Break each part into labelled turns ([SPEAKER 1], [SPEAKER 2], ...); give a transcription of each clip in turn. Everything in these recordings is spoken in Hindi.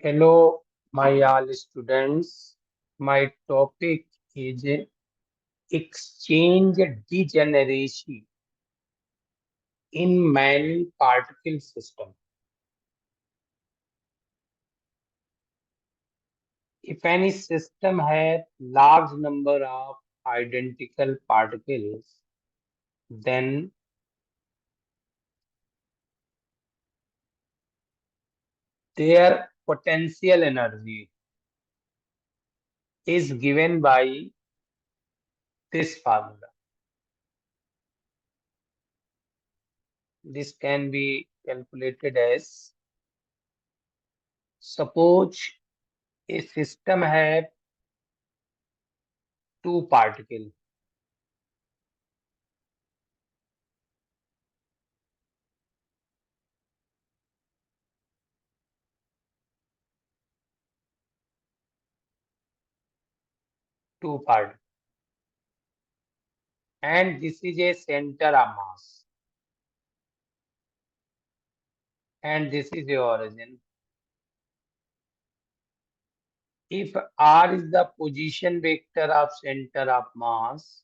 [SPEAKER 1] Hello, my all students. My topic is exchange degeneration in many particle system. If any system has large number of identical particles, then their potential energy is given by this formula. This can be calculated as, suppose a system has two particles. Two particles. And this is a center of mass, and this is the origin. If r is the position vector of center of mass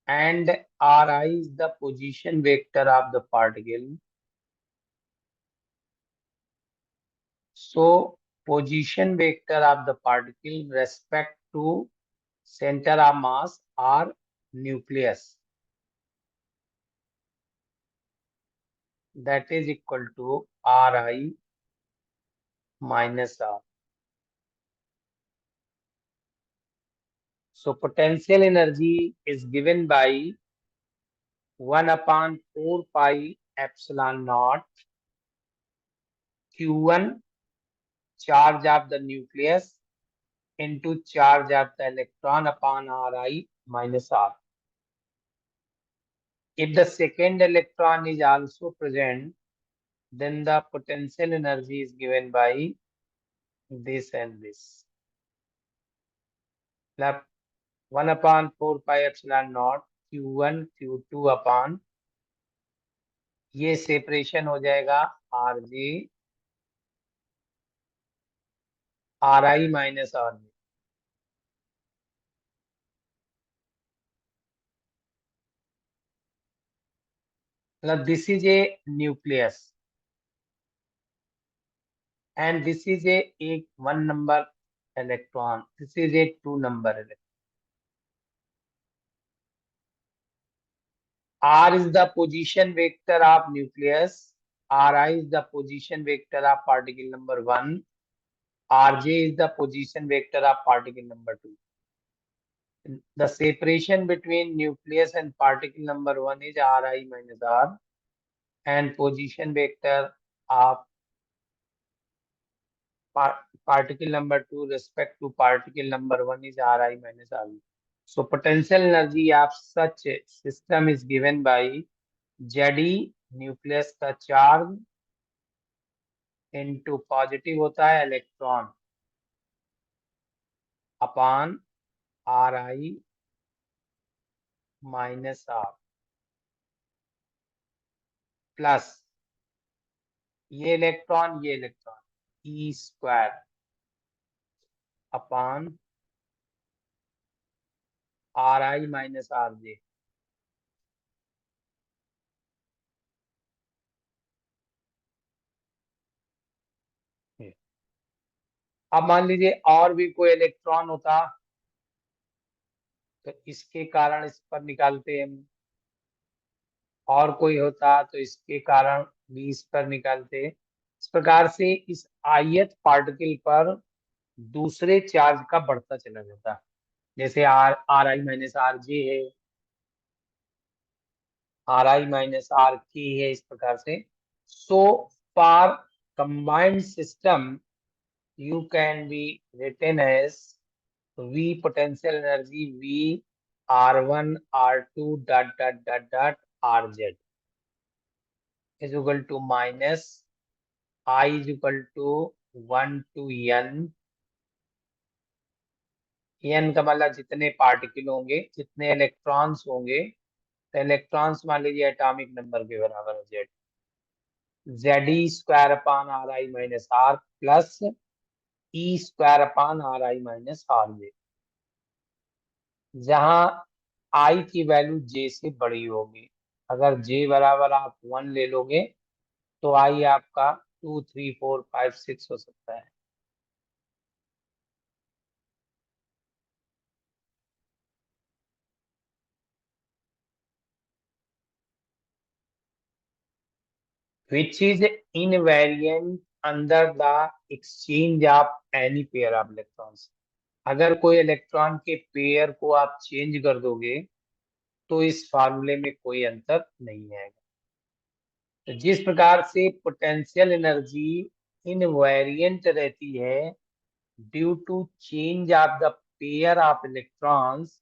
[SPEAKER 1] and ri is the position vector of the particle, so position vector of the particle respect to center of mass or nucleus, that is equal to ri minus r. So potential energy is given by 1 upon 4 pi epsilon naught Q1 charge of the nucleus into charge of the electron upon Ri minus R. If the second electron is also present, then the potential energy is given by this and this. 1 upon 4 pi epsilon naught Q1 Q2 upon, ये सेपरेशन हो जाएगा r j r i minus r j. मतलब this is a nucleus and this is a 1 number electron. This is a 2 number electron. R is the position vector of nucleus. Ri is the position vector of particle number 1. Rj is the position vector of particle number 2. The separation between nucleus and particle number 1 is Ri minus R, and position vector of particle number 2 respect to particle number 1 is Ri minus Rv. So potential energy of such a system is given by Ze, nucleus का charge, into पॉजिटिव होता है इलेक्ट्रॉन अपान Ri माइनस R प्लस ये electron E square upon Ri minus Rj. अब मान लीजिए और भी कोई इलेक्ट्रॉन होता तो इसके कारण इस पर निकालते हैं, और कोई होता तो इसके कारण भी इस पर निकालते. इस प्रकार से इस ith पार्टिकल पर दूसरे चार्ज का बढ़ता चला जाता. जैसे आर आई माइनस आर जे है, आर आई माइनस आर के है, इस प्रकार से. So for combined system you can be written as V potential energy V R1 R2 dot dot dot dot RZ is equal to minus I is equal to 1 to N. N का मतलब जितने पार्टिकल होंगे, जितने इलेक्ट्रॉन्स होंगे, तो इलेक्ट्रॉन्स मान लीजिए एटॉमिक नंबर के बराबर है Z. ZE square upon RI minus R plus E square upon RI minus RJ, जहां I की वैल्यू J से बड़ी होगी। अगर J बराबर आप 1 ले लोगे तो I आपका 2, 3, 4, 5, 6 हो सकता है। Which is invariant under the exchange of any pair of electrons। अगर कोई इलेक्ट्रॉन के पेयर को आप चेंज कर दोगे तो इस फार्मूले में कोई अंतर नहीं आएगा। तो जिस प्रकार से पोटेंशियल एनर्जी इनवेरिएंट रहती है due to change of the pair of electrons,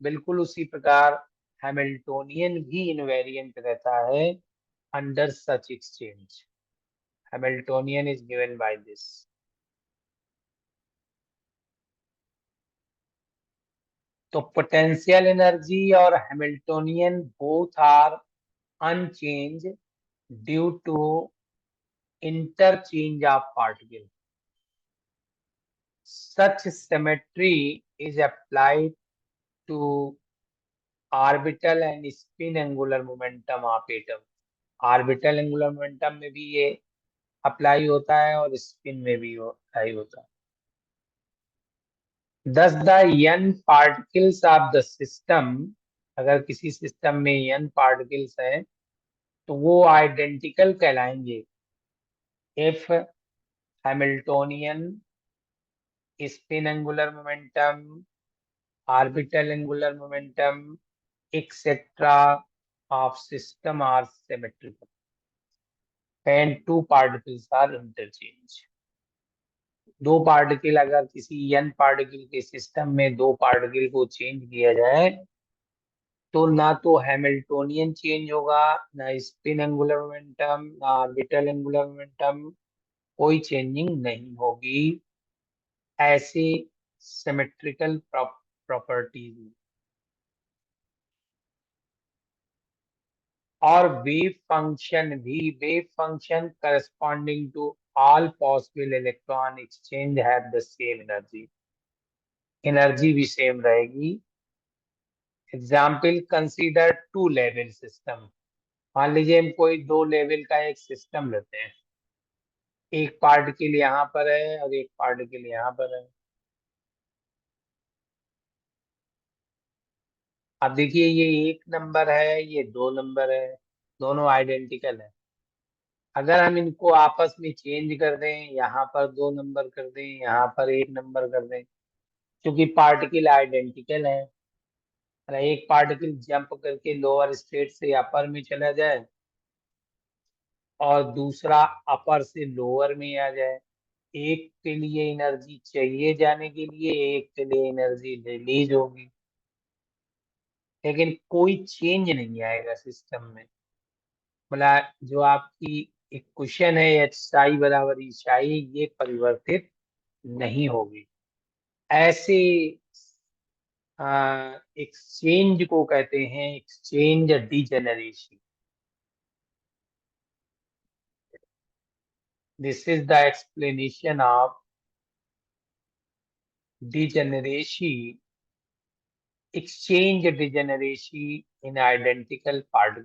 [SPEAKER 1] बिल्कुल उसी प्रकार हैमिल्टोनियन भी इनवेरिएंट रहता है under such exchange. Hamiltonian is given by this. तो पोटेंशियल एनर्जी और Hamiltonian both are unchange due to interchange of particle. Such symmetry is applied to orbital and spin angular momentum of atom। Orbital angular momentum में भी ये अप्लाई होता है और स्पिन में भी अप्लाई होता है। Thus the n particles of the system, अगर किसी सिस्टम में n पार्टिकल्स हैं तो वो आइडेंटिकल कहलाएंगे if Hamiltonian, spin angular momentum, orbital angular momentum, etc. of system are symmetrical and two particles are interchanged। दो पार्टिकल, अगर किसी n पार्टिकल के सिस्टम में दो पार्टिकल को चेंज किया जाए तो ना तो हैमिल्टोनियन चेंज होगा, ना स्पिन एंगुलर मोमेंटम, ना ऑर्बिटल एंगुलर मोमेंटम, कोई चेंजिंग नहीं होगी ऐसे सिमेट्रिकल प्रॉपर्टीज। और wave function corresponding to all possible electron exchange have the same energy. Energy भी सेम रहेगी। Example consider two level system. मान लीजिए हम कोई दो लेवल का एक सिस्टम लेते हैं, एक पार्टिकल यहाँ पर है और एक पार्टिकल यहाँ पर है। अब देखिए ये एक नंबर है, ये दो नंबर है, दोनों आइडेंटिकल है। अगर हम इनको आपस में चेंज कर दें, यहाँ पर दो नंबर कर दें, यहाँ पर एक नंबर कर दें, क्योंकि पार्टिकल आइडेंटिकल है, और एक पार्टिकल जंप करके लोअर स्टेट से अपर में चला जाए और दूसरा अपर से लोअर में आ जाए, एक के लिए एनर्जी चाहिए जाने के लिए, एक के लिए एनर्जी रिलीज होगी, लेकिन कोई चेंज नहीं आएगा सिस्टम में। मतलब जो आपकी एक क्वेश्चन है एच आई बराबर ई आई, ये परिवर्तित नहीं होगी। ऐसे एक्सचेंज को कहते हैं exchange degeneration. This is the explanation of degeneration, exchange degeneration in identical particles।